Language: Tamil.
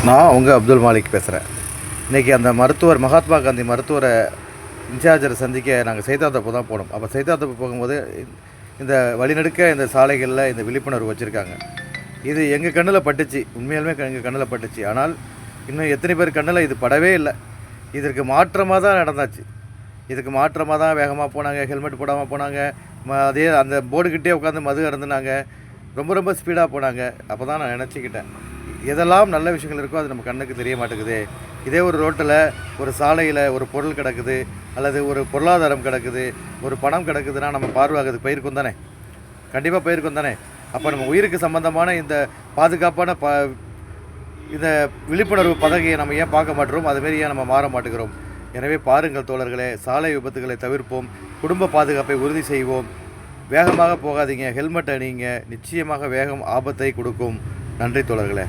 நான் உங்கள் அப்துல் மாலிக் பேசுகிறேன். இன்றைக்கி அந்த மருத்துவர் மகாத்மா காந்தி மருத்துவரை இன்சார்ஜரை சந்திக்க நாங்கள் சைதாத்தோப்பு தான் போனோம். அப்போ சைதாத்தோப்பு போகும்போது இந்த வழிநெடுக்க இந்த சாலைகளில் இந்த விழிப்புணர்வு வச்சுருக்காங்க. இது எங்கள் கண்ணில் பட்டுச்சு, உண்மையாலுமே எங்கள் கண்ணில் பட்டுச்சு. ஆனால் இன்னும் எத்தனை பேர் கண்ணில் இது படவே இல்லை. இதற்கு மாற்றமாக தான் நடந்தாச்சு. இதுக்கு மாற்றமாக தான் வேகமாக போனாங்க, ஹெல்மெட் போடாமல் போனாங்க, அதே அந்த போர்டுக்கிட்டே உட்காந்து மது அருந்துனாங்க, ரொம்ப ரொம்ப ஸ்பீடாக போனாங்க. அப்போ தான் நான் நினச்சிக்கிட்டேன், எதெல்லாம் நல்ல விஷயங்கள் இருக்கோ அது நம்ம கண்ணுக்கு தெரிய மாட்டேங்குது. இதே ஒரு ரோட்டில் ஒரு சாலையில் ஒரு பொருள் கிடக்குது, அல்லது ஒரு பொருளாதாரம் கிடக்குது, ஒரு பணம் கிடக்குதுன்னா நம்ம பார்வையாகிறதுக்கு போயிருக்கோம் தானே, கண்டிப்பாக போயிருக்கோம் தானே. அப்போ நம்ம உயிருக்கு சம்மந்தமான இந்த பாதுகாப்பான இந்த விழிப்புணர்வு பதவியை நம்ம ஏன் பார்க்க மாட்டோம், அதுமாரி ஏன் நம்ம மாற மாட்டேங்கிறோம். எனவே பாருங்கள் தோழர்களே, சாலை விபத்துகளை தவிர்ப்போம், குடும்ப பாதுகாப்பை உறுதி செய்வோம். வேகமாக போகாதீங்க, ஹெல்மெட் அணியுங்க. நிச்சயமாக வேகம் ஆபத்தை கொடுக்கும். நன்றி தோழர்களே.